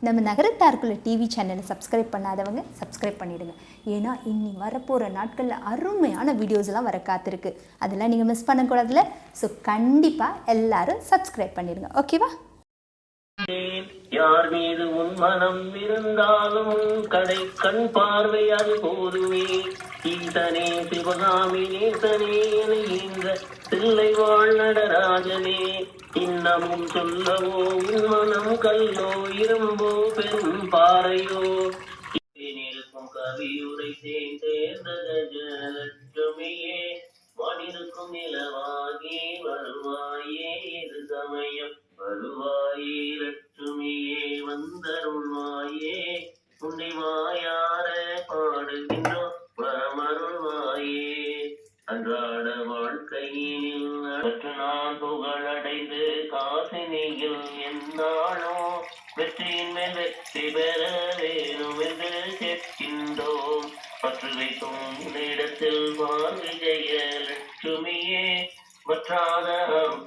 நம்ம நகரத்தாருக்குள்ள டிவி சேனலை சப்ஸ்கிரைப் பண்ணாதவங்க சப்ஸ்கிரைப் பண்ணிவிடுங்க. ஏன்னா இன்னி வரப்போகிற நாட்களில் அருமையான வீடியோஸ்லாம் வர காத்திருக்கு. அதெல்லாம் நீங்கள் மிஸ் பண்ணக்கூடாதுல. ஸோ கண்டிப்பாக எல்லோரும் சப்ஸ்கிரைப் பண்ணிடுங்க. ஓகேவா? யார் மீது உன் மனம் இருந்தாலும் கடை கண் பார்வை அது போதுமே. ஈசனே சிவகாமி நேசனே என்ற தில்லை வாழ் நடராஜனே. இன்னமும் சொல்லவோ உன் மனம் கல்லோ இரும்போ பெரும் பாறையோ. இருக்கும் கவியுரை சேர்ந்தேந்தமே மனிதக்கும் நிலவாகி வருவாயே இது சமயம். வருவாயே லட்சுமியே வந்தருள்வாயே. உன்னை வாயார பாடுகின்றோம் வரமருள்வாயே. அன்றாட வாழ்க்கையில் நான் புகழடைந்து காசினியில் என்னாலோ வெற்றியின் மேல் வெற்றி பெற வேணும் என்று கேட்கின்றோம். பற்று வைக்கும் இடத்தில் விஜய லட்சுமியே வற்றாத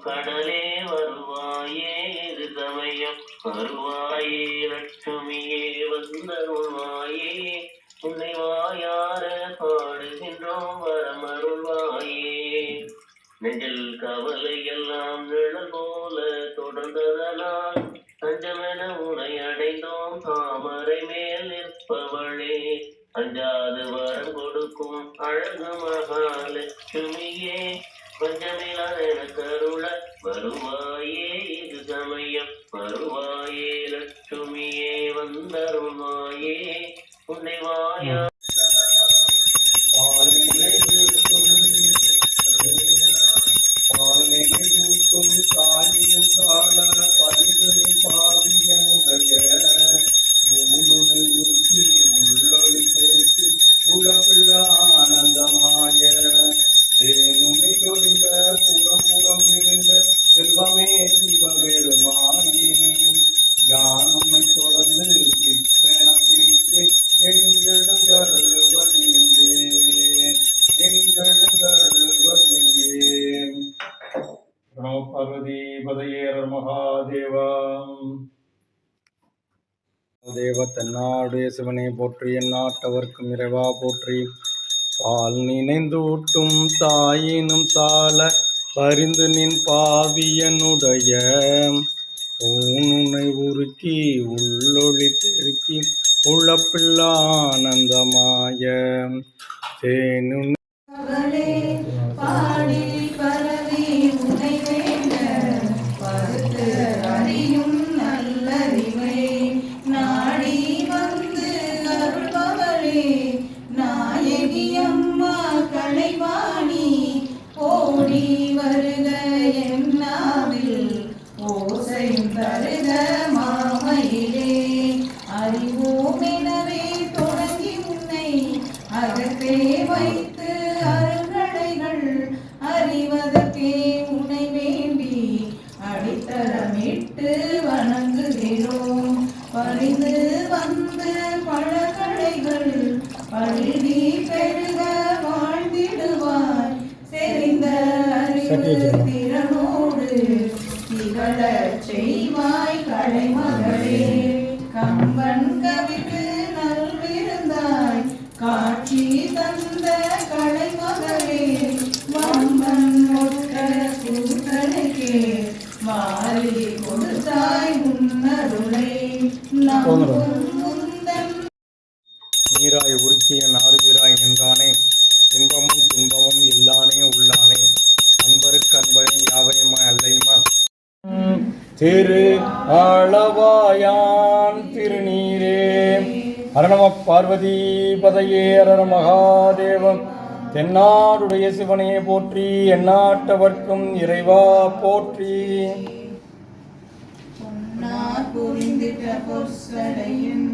கடலே வருவாயே இது சமயம். வருவாயே லட்சுமியே வந்தருள்வாயே. உன்னை வாயார பாடுகின்றோம் வரமருள்வாயே. நெஞ்சில் கவலை எல்லாம் நிழல் போல தொடர்ந்ததனால் தஞ்சமென உனை அடைந்தோம் தாமரை மேல் நிற்பவளே. அஞ்சாது வரம் கொடுக்கும் அழகு மகாலட்சுமியே பஞ்சமிலான கருள வருவாயே இது சமயம். வருவாயே லட்சுமியே வந்தருள்வாயே. உன்னை வாயா செல்வமே சிவபெருமானே யானை தொடர்ந்து சிற்பன பிடித்து எங்கெழுந்தருள்வதின்றே. பார்வதி பதையேரர் மகாதேவா. தேவ தென்னாடுடைய சிவனை போற்றி எந்நாட்டவர்க்கும் இறைவா போற்றி. பால் நினைந்தூட்டும் தாயினும் சால பரிந்து நின் பாவியனுடைய ஊனுனை உருக்கி உள்ளொளி பெருக்கி உழப்பில்லானந்தமாய தேனு வைத்து அருங்கடைகள் அறிவதற்கே உனை வேண்டி அடித்தளமிட்டு வணங்குகிறோம். பணிந்து வந்து பழக்கடைகள் பழுதி பெருக வாழ்ந்திடுவாய். செறிந்த அறிவு திறனோடு திகழ செய்வாய் கலைமகளே. கம்பன் கவிக்கு நல்விருந்தாய் காட்சி தந்த கலைமகளே. வம்பன் ஒட்ட கூட்டனுக்கே மாறி கொடுத்தாய் முன்னருளை. நீராய் உருக்கிய நாறுவிராய் நின்றானே இன்பமும் துன்பமும் எல்லானே உள்ளானே. அன்பருக்கு அன்பனே யாவையுமாய் அல்லையுமா திரு ஆளவாயான் திருநீரே. அரணம பார்வதி பதையே அரர மகாதேவம். தென்னாடுடைய சிவனையே போற்றி எந்நாட்டவர்க்கும் இறைவா போற்றி. புரிந்திட்ட பொற்சடையும்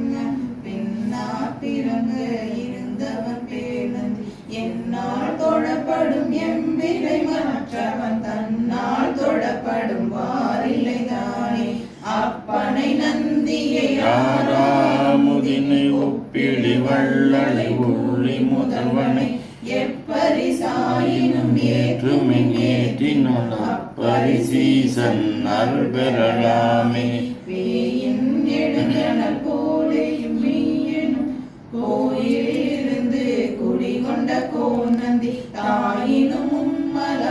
பின்னா பிறங்க இருந்தவன் பேணன். என்னால் தொழப்படும் எம்பிரை மற்றவன் தன்னால் தொழப்படும் வாரில்லைதானே. அப்பனை நந்தியை ஆறாமுதினை ஒப்பிழி வள்ளலை உள்ளி முதல்வனை எப்பரிசாயினும் ஏற்றுமின் ஏற்றினால் அப்பரிசீசன் அருள் பெறலாமே. வேயின் கனல் போலேயும் மெய்யெனும் கோயிலிருந்து குடிகொண்ட கோநந்தி தாயினும் மும்மலமாற்றியாயினும்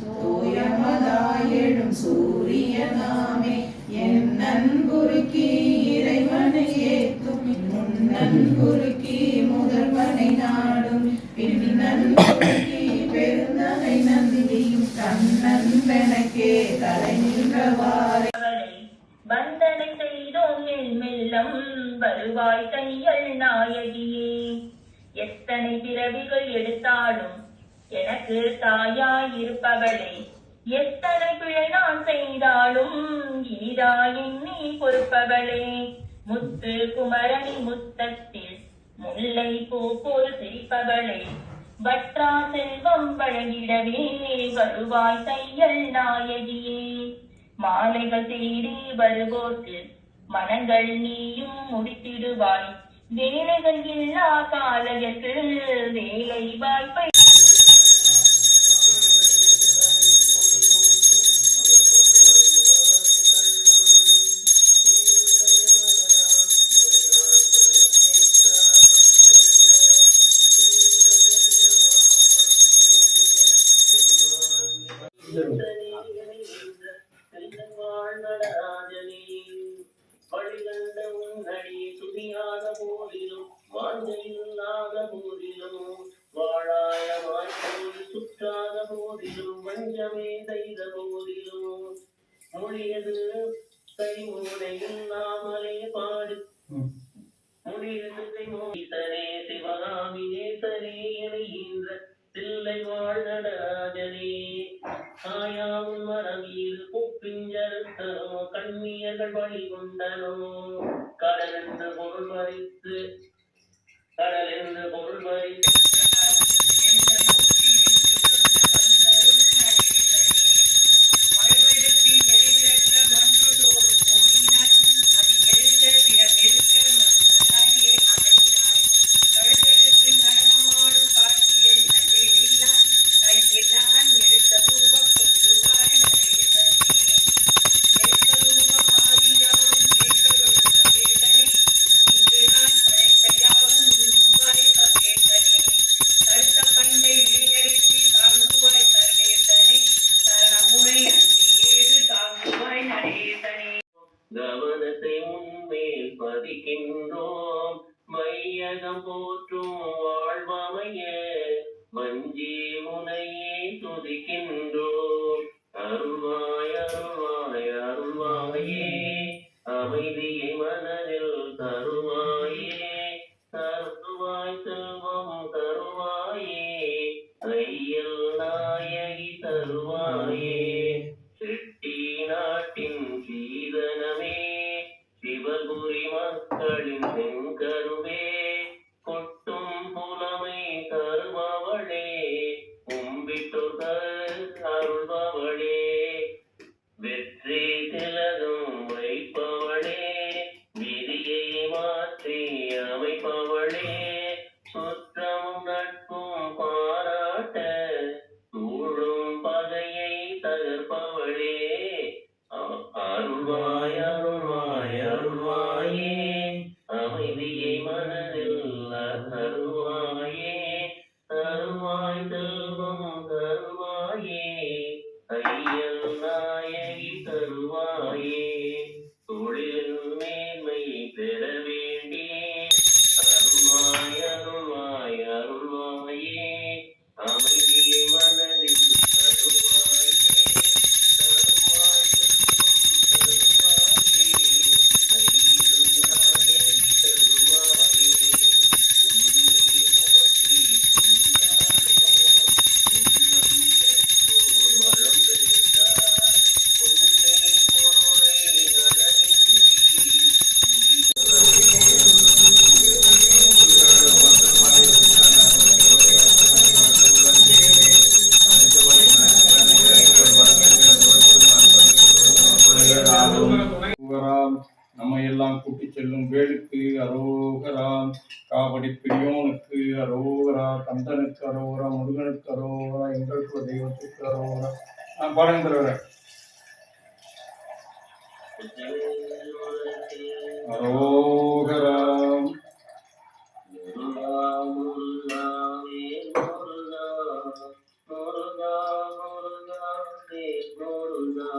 தூயமதாயெழும் சூரியனாமே என் நன்குருக்கி இறைவனை ஏத்தும் முன்னன்புருக்கி முதல்வனை நாடும் பின்னன்புருக்கி பெருந்தகை நந்தியும் கண்ணன் பெனக்கே தலை நின்றவாறு வந்தனை செய்தோம் மெல்லம் வருவாய் தையல் நாயகியே. எத்தனை பிறவிகள் எடுத்தாலும் எனக்கு தாயாயிருப்பவளே, எத்தனை பிழை நான் செய்தாலும் இனிதாயின் நீ பொறுப்பவளே. முத்து குமரணி முத்தத்தில் முல்லை பூ போல் சிரிப்பவளே, வற்றா செல்வம் வழங்கிடவே வருவாய் தையல் நாயகியே. மாலைகள் தேடி வருவோர்க்கு மனங்கள் நீயும் முடித்திடுவாய், வேலைகள் இல்லா காலையத்தில் வேலை வாய்ப்பை வழிகண்ட உன்னடி துதியாத போதிலும் வாழ்க்கையில்லாத போதிலும் வாழாயமாய் போது சுற்றாத போதிலும் வஞ்சமே செய்த போதிலும் மொழியது கைமூடை இல்லாமலே பாடு முடியது கைமூசனே சிவகாமினேசனே எனைகின்ற தில்லை வாழ்நடராஜனே. காயாவும் மரவீர் குப்பிஞ்சருத்தனோ கண்ணியர்கள் வழி கொண்டனோ கடலென்று பொருள் பறித்து கவனத்தை உன்மேல் பதிக்கின்றோம் மையகம் போற்றும் வாழ்வமைய வஞ்சி முனையே துதிக்கின்றோம். அருள்வாய் அருள்வாய் அருள்வாயே அமைதியை மனதில் தருவாயே தருவாய் செல்வம் தருவாயே ஐயல் நாயகி தருவாயே. செட்டி நாட்டின் சீதனமே சிவகுரி மக்களின் செங்கருவே கொட்டும் புலமை தருபவளே கும்பிட்டோர் அருள்பவளே வெற்றி திலகம் வைப்பவளே விதியை மாற்றி அமைப்பவளே சுற்றமும் நட்பும் பாராட்ட சூழும் பகையை தகர்ப்பவளே அருள்வாய் அருள்வாய் அருள்வாயே அமைதியை மனதில் தருவாயே தருவாய் செல்வம் தருவாயே ஐயல் நாயகி தருவாயே. தொழில் மேன்மை பெற வேண்டி அருள்வாய் அருள்வாய் அருள்வாயே அமைதியை மனதில் தருவாயே தருவாய் செல்வம் தருவாயே ஐயல் நாயகி தருவாயே. உன்னை போற்றி கொண்டாடுவோம் உள்ளம் பெற்றோர் வளம் பெற்றார் உன்னை பொருளை நலனின்றி அரோகராம். நம்மை எல்லாம் கூட்டிச் செல்லும் வேலுக்கு அரோகராம். காவடி பிரியோனுக்கு அரோகரா. கந்தனுக்கு அரோகரா. முருகனுக்கு அரோகரா. எங்கள் குல தெய்வத்துக்கு அரோகரா. பாடம் தருவர அரோகரா. முருகா முருகா வேல் முருகா முருகா முருகா வேல் முருகா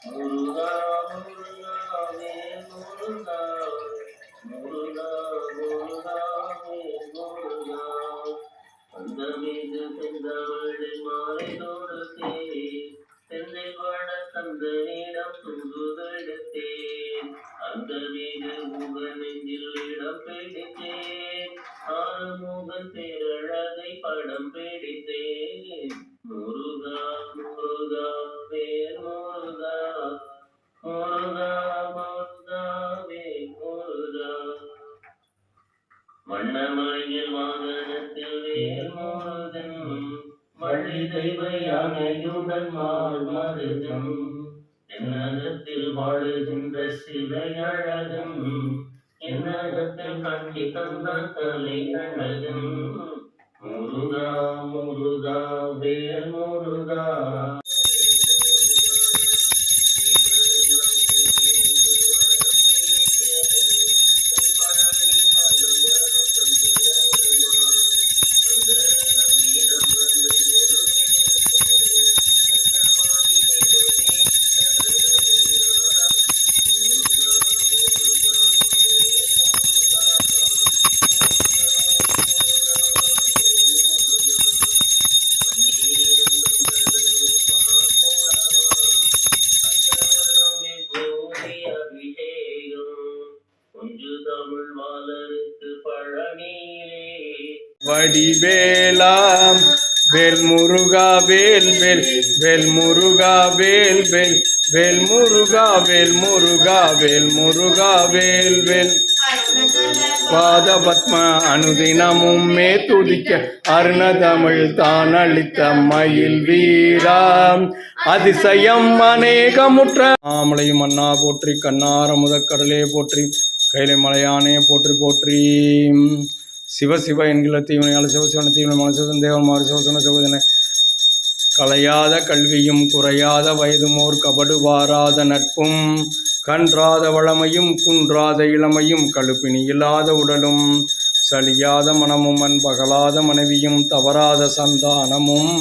முருகா முருகா வேல் முருகா முருகா முருகா வேல் முருகா. அந்த மீது சென்றவளை மாலை தோடுத்தே செந்தை வாழ கந்தனிடம் தூதுவெடுத்தேன். அந்த மீது முகன் நெஞ்சில் இடம் பிடித்தேன். ஆறுமுகன் பேரழகை படம் பிடித்தேன். முருகா முருகா வேல் முருகா முருகா முருகா வேல் முருகா. வண்ணமயில் வாகனத்தில் வேல் முருகன் வள்ளி தெய்வ யானையுடன் மாறுமருகன். என்னகத்தில் வாழுகின்ற சிலை அழகன் என்னகத்தில் காட்சி தந்த கலை அழகன். முருகா முருகா வேல் முருகா. வடிவேலாம் வேல் முருகா வேல் வேல் வேல் முருகா வேல் வேல் வேல் முருகா வேல் முருகா வேல் முருகா வேல் வேல். பாத பத்ம அனுதினமும் மே துதிக்க அருணதமிழ் தான் அளித்த மயில் வீராம் அதிசயம் அநேகமுற்ற. ஆமலையும் மன்னா போற்றி கண்ணார முதற்கடலே போற்றி கைலை மலையானே போற்றி போற்றி. சிவ சிவ என்கிற தீவனையால் சிவசிவன தீவனை மனசிவன் தேவன் மாறு சிவசன சிவதனை கலையாத கல்வியும் குறையாத வயதுமோர் கபடு வாராத நட்பும் கன்றாத வளமையும் குன்றாத இளமையும் கழுப்பினி இல்லாத உடலும் சலியாத மனமும் அன்பகலாத மனைவியும் தவறாத சந்தானமும்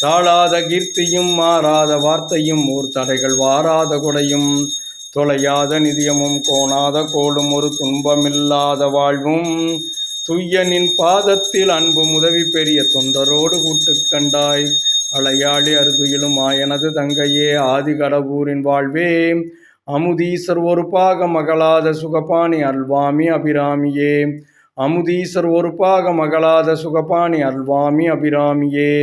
தாழாத கீர்த்தியும் மாறாத வார்த்தையும் ஓர் தடைகள் வாராத கொடையும் தொலையாத நிதியமும் கோணாத கோலும் ஒரு துன்பமில்லாத வாழ்வும் துய்யனின் பாதத்தில் அன்பும் உதவி பெரிய தொண்டரோடு கூட்டுக் கண்டாய் அலையாளி அறுதுயிலும் ஆயனது தங்கையே ஆதி கடவுரின் வாழ்வே அமுதீசர் ஒரு பாக மகளாத சுகபாணி அல்வாமி அபிராமியே. அமுதீசர் ஒரு பாக மகளாத சுகபாணி அல்வாமி அபிராமியே.